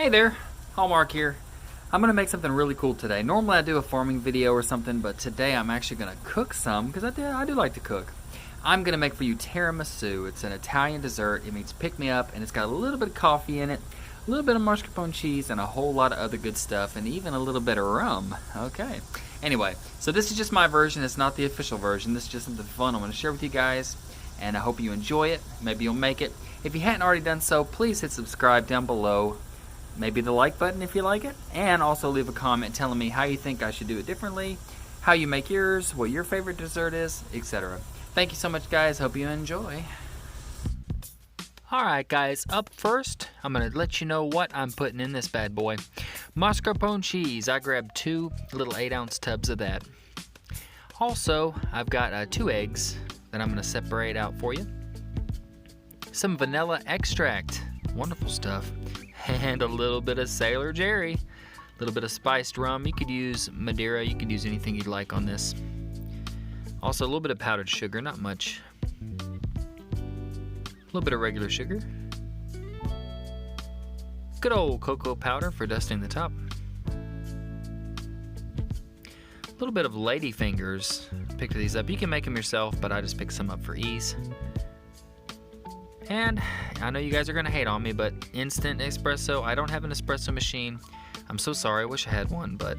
Hey there, Hallmark here. I'm going to make something really cool today. Normally I do a farming video or something, but today I'm actually going to cook some because I do like to cook. I'm going to make for you tiramisu. It's an Italian dessert. It means pick me up, and it's got a little bit of coffee in it, a little bit of mascarpone cheese, and a whole lot of other good stuff, and even a little bit of rum. Okay. Anyway, so this is just my version. It's not the official version. This is just something fun I'm going to share with you guys, and I hope you enjoy it. Maybe you'll make it. If you hadn't already done so, please hit subscribe down below. Maybe the like button if you like it, and also leave a comment telling me how you think I should do it differently, how you make yours, what your favorite dessert is, etc. Thank you so much, guys. Hope you enjoy. Alright guys, up first, I'm going to let you know what I'm putting in this bad boy. Mascarpone cheese. I grabbed 2 little 8-ounce tubs of that. Also, I've got 2 eggs that I'm going to separate out for you. Some vanilla extract. Wonderful stuff. And a little bit of Sailor Jerry, a little bit of spiced rum. You could use Madeira, you could use anything you'd like on this. Also a little bit of powdered sugar, not much. A little bit of regular sugar. Good old cocoa powder for dusting the top. A little bit of lady fingers. Picked these up. You can make them yourself, but I just picked some up for ease. And I know you guys are going to hate on me, but instant espresso. I don't have an espresso machine. I'm so sorry. I wish I had one, but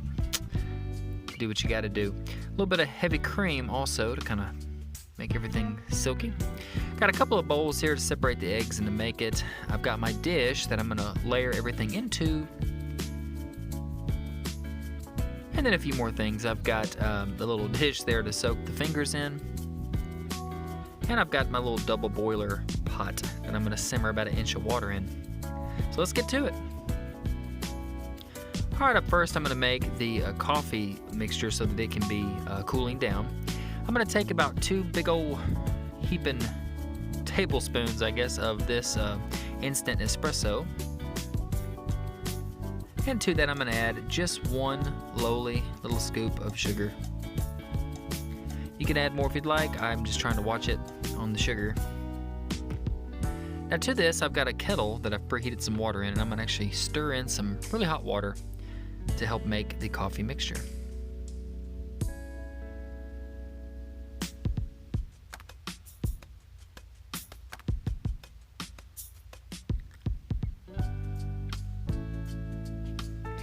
do what you got to do. A little bit of heavy cream also to kind of make everything silky. Got a couple of bowls here to separate the eggs and to make it. I've got my dish that I'm going to layer everything into. And then a few more things. I've got the little dish there to soak the fingers in. And I've got my little double boiler pot that I'm going to simmer about 1 inch of water in. So let's get to it. Alright, up first I'm going to make the coffee mixture so that it can be cooling down. I'm going to take about 2 big old heaping tablespoons, I guess, of this instant espresso. And to that I'm going to add just 1 lowly little scoop of sugar. You can add more if you'd like. I'm just trying to watch it on the sugar. Now to this, I've got a kettle that I've preheated some water in, and I'm going to actually stir in some really hot water to help make the coffee mixture.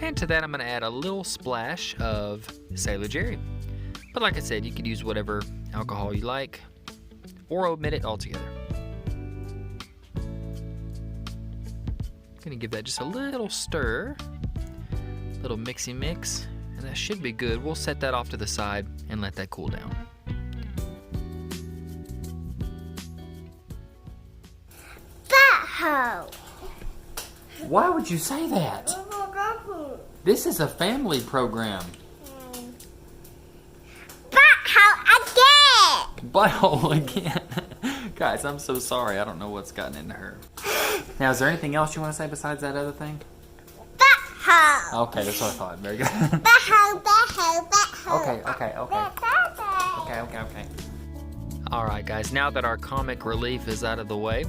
And to that, I'm going to add a little splash of Sailor Jerry. But like I said, you could use whatever alcohol you like, or omit it altogether. Gonna give that just a little stir, little mixy mix, and that should be good. We'll set that off to the side and let that cool down. Butthole. Why would you say that? This is a family program. Butthole again. Guys, I'm so sorry. I don't know what's gotten into her. Now, is there anything else you want to say besides that other thing? Butthole. Okay, that's what I thought. Very good. Butthole, butthole, butthole. Okay. Alright, guys, now that our comic relief is out of the way,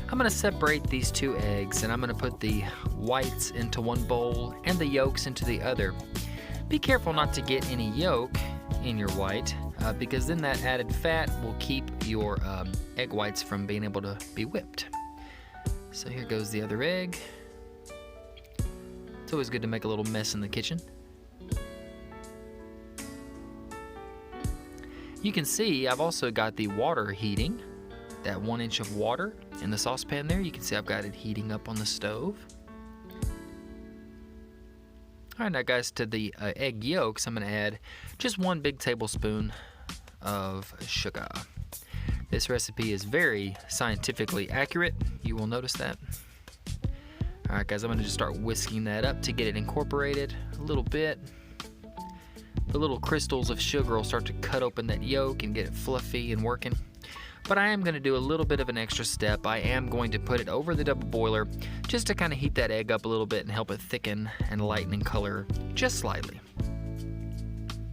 I'm going to separate these 2 eggs, and I'm going to put the whites into one bowl and the yolks into the other. Be careful not to get any yolk in your white, because then that added fat will keep your egg whites from being able to be whipped. So here goes the other egg. It's always good to make a little mess in the kitchen. You can see I've also got the water heating, that 1 inch of water in the saucepan there. You can see I've got it heating up on the stove. Alright, now guys, to the egg yolks, I'm going to add just 1 big tablespoon of sugar. This recipe is very scientifically accurate. You will notice that. Alright guys, I'm going to just start whisking that up to get it incorporated a little bit. The little crystals of sugar will start to cut open that yolk and get it fluffy and working. But I am going to do a little bit of an extra step. I am going to put it over the double boiler just to kind of heat that egg up a little bit and help it thicken and lighten in color just slightly.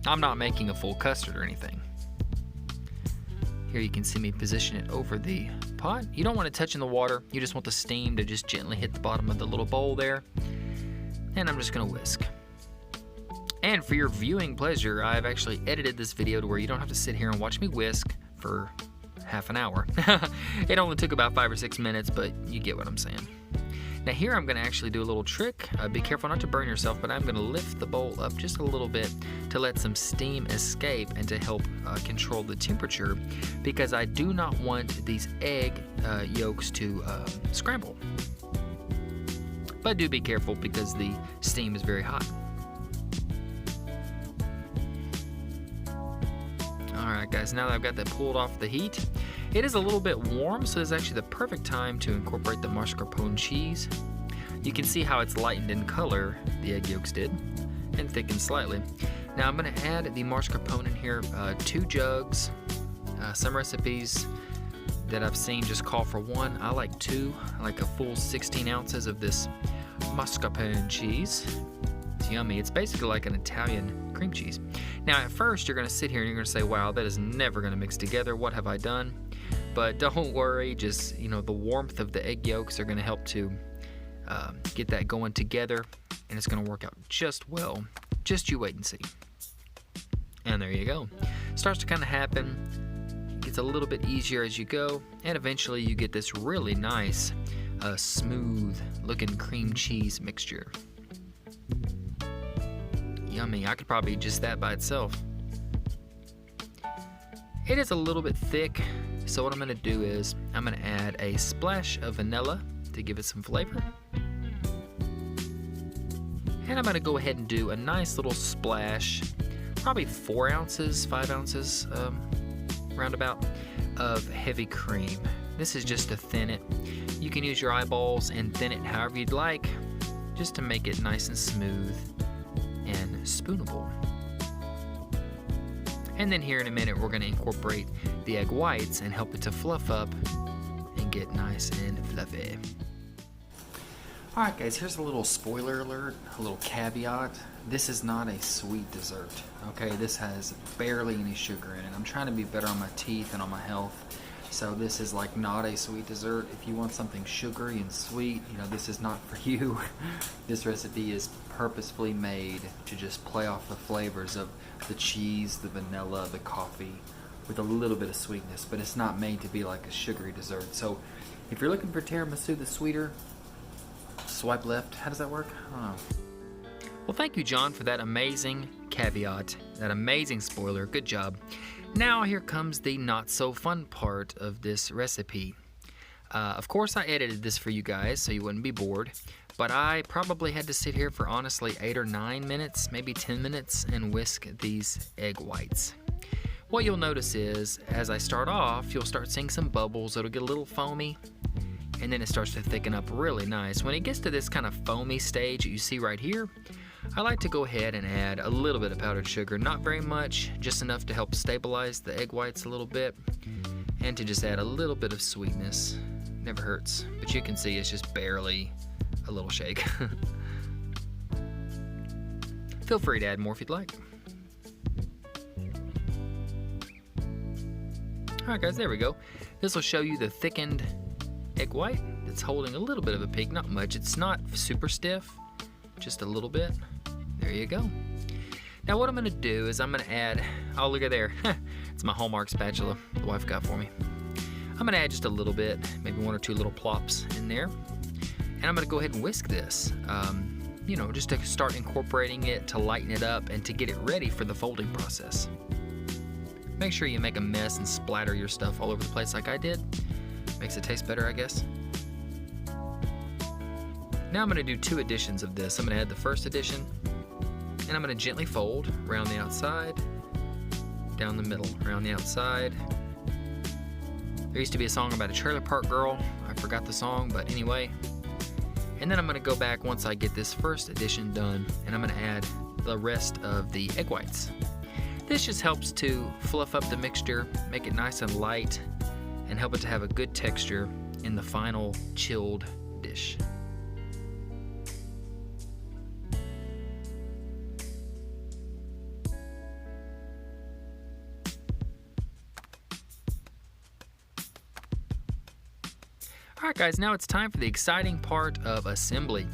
I'm not making a full custard or anything. Here you can see me position it over the pot. You don't want it touching the water. You just want the steam to just gently hit the bottom of the little bowl there. and I'm just going to whisk. And for your viewing pleasure, I've actually edited this video to where you don't have to sit here and watch me whisk for half an hour. It only took about 5 or 6 minutes, but you get what I'm saying. Now here I'm going to actually do a little trick. Be careful not to burn yourself, but I'm going to lift the bowl up just a little bit to let some steam escape and to help control the temperature, because I do not want these egg yolks to scramble. But do be careful because the steam is very hot. Alright guys, now that I've got that pulled off the heat, it is a little bit warm, so it's actually the perfect time to incorporate the mascarpone cheese. You can see how it's lightened in color, the egg yolks did, and thickened slightly. Now I'm going to add the mascarpone in here, 2 jugs. Some recipes that I've seen just call for 1. I like 2, I like a full 16 ounces of this mascarpone cheese. It's yummy. It's basically like an Italian cream cheese. Now at first you're going to sit here and you're going to say, wow, that is never going to mix together. What have I done? But don't worry, just, the warmth of the egg yolks are going to help to get that going together, and it's going to work out just well. Just you wait and see. And there you go. Starts to kind of happen. It gets a little bit easier as you go, and eventually you get this really nice, smooth looking cream cheese mixture. Yummy. I could probably eat just that by itself. It is a little bit thick, so what I'm going to do is I'm going to add a splash of vanilla to give it some flavor. And I'm going to go ahead and do a nice little splash, probably 4 ounces, 5 ounces, roundabout, of heavy cream. This is just to thin it. You can use your eyeballs and thin it however you'd like, just to make it nice and smooth and spoonable. And then here in a minute we're going to incorporate the egg whites and help it to fluff up and get nice and fluffy. Alright guys, here's a little spoiler alert, a little caveat. This is not a sweet dessert, okay? This has barely any sugar in it. I'm trying to be better on my teeth and on my health, so this is like not a sweet dessert. If you want something sugary and sweet, this is not for you. This recipe is purposefully made to just play off the flavors of the cheese, the vanilla, the coffee, with a little bit of sweetness, but it's not made to be like a sugary dessert. So if you're looking for tiramisu that's sweeter, swipe left. How does that work? I don't know. Well, thank you, John, for that amazing caveat, that amazing spoiler. Good job. Now here comes the not so fun part of this recipe. Of course I edited this for you guys so you wouldn't be bored, but I probably had to sit here for honestly 8 or 9 minutes, maybe 10 minutes, and whisk these egg whites. What you'll notice is, as I start off, you'll start seeing some bubbles. It'll get a little foamy, and then it starts to thicken up really nice. When it gets to this kind of foamy stage that you see right here, I like to go ahead and add a little bit of powdered sugar. Not very much, just enough to help stabilize the egg whites a little bit, and to just add a little bit of sweetness. Never hurts, but you can see it's just barely a little shake. Feel free to add more if you'd like. Alright guys, there we go. This will show you the thickened egg white that's holding a little bit of a peak, not much. It's not super stiff, just a little bit. There you go. Now what I'm going to do is I'm going to add, oh look at there, it's my Hallmark spatula the wife got for me. I'm going to add just a little bit, maybe 1 or 2 little plops in there. And I'm going to go ahead and whisk this, just to start incorporating it, to lighten it up, and to get it ready for the folding process. Make sure you make a mess and splatter your stuff all over the place like I did. Makes it taste better, I guess. Now I'm going to do 2 additions of this. I'm going to add the first addition, and I'm going to gently fold around the outside, down the middle, around the outside. There used to be a song about a trailer park girl. I forgot the song, but anyway. And then I'm going to go back once I get this first addition done, and I'm going to add the rest of the egg whites. This just helps to fluff up the mixture, make it nice and light, and help it to have a good texture in the final chilled dish. Alright guys, now it's time for the exciting part of assembly.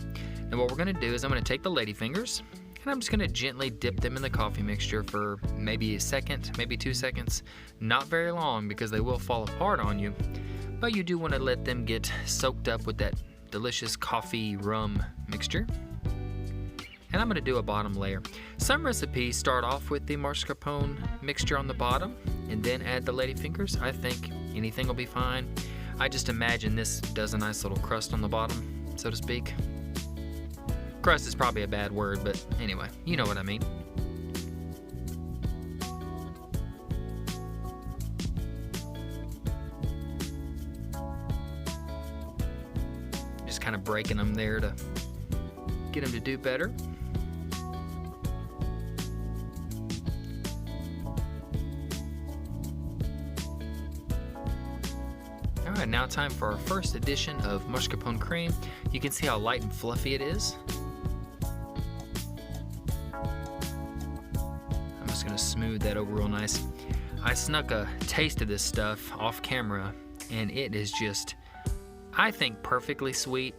And what we're going to do is I'm going to take the ladyfingers and I'm just going to gently dip them in the coffee mixture for maybe a second, maybe 2 seconds. Not very long because they will fall apart on you, but you do want to let them get soaked up with that delicious coffee rum mixture. And I'm going to do a bottom layer. Some recipes start off with the mascarpone mixture on the bottom and then add the ladyfingers. I think anything will be fine. I just imagine this does a nice little crust on the bottom, so to speak. Crust is probably a bad word, but anyway, you know what I mean. Just kind of breaking them there to get them to do better. Alright, now time for our first edition of mascarpone cream. You can see how light and fluffy it is. I'm just going to smooth that over real nice. I snuck a taste of this stuff off camera, and it is just, I think, perfectly sweet.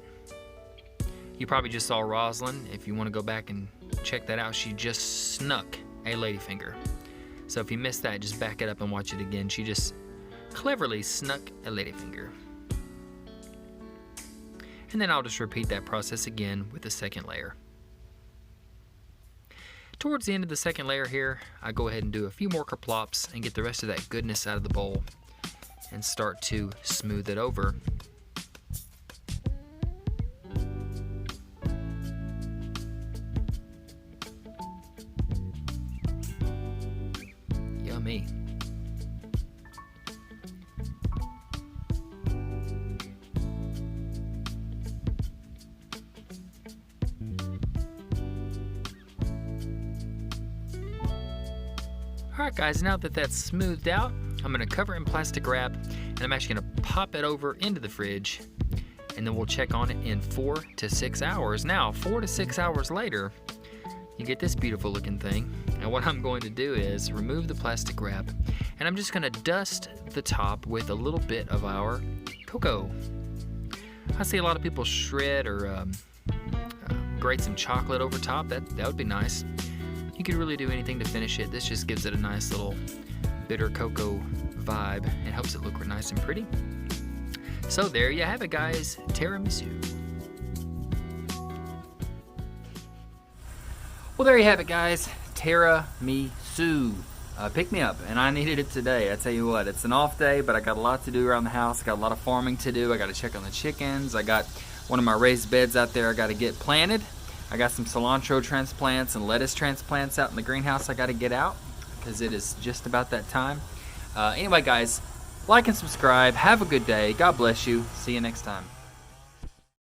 You probably just saw Rosalind. If you want to go back and check that out, she just snuck a ladyfinger. So if you missed that, just back it up and watch it again. She just cleverly snuck a ladyfinger. And then I'll just repeat that process again with the second layer. Towards the end of the second layer here, I go ahead and do a few more kerplops and get the rest of that goodness out of the bowl and start to smooth it over. Yummy. Alright guys, now that that's smoothed out, I'm going to cover it in plastic wrap and I'm actually going to pop it over into the fridge and then we'll check on it in 4 to 6 hours. Now, 4 to 6 hours later, you get this beautiful looking thing. And what I'm going to do is remove the plastic wrap and I'm just going to dust the top with a little bit of our cocoa. I see a lot of people shred or grate some chocolate over top. That would be nice. You could really do anything to finish it. This just gives it a nice little bitter cocoa vibe and helps it look nice and pretty. So there you have it, guys. Tiramisu. Well, there you have it, guys. Tiramisu. Pick me up, and I needed it today. I tell you what, it's an off day, but I got a lot to do around the house. I got a lot of farming to do. I got to check on the chickens. I got one of my raised beds out there I got to get planted. I got some cilantro transplants and lettuce transplants out in the greenhouse I got to get out because it is just about that time. Anyway, guys, like and subscribe. Have a good day. God bless you. See you next time.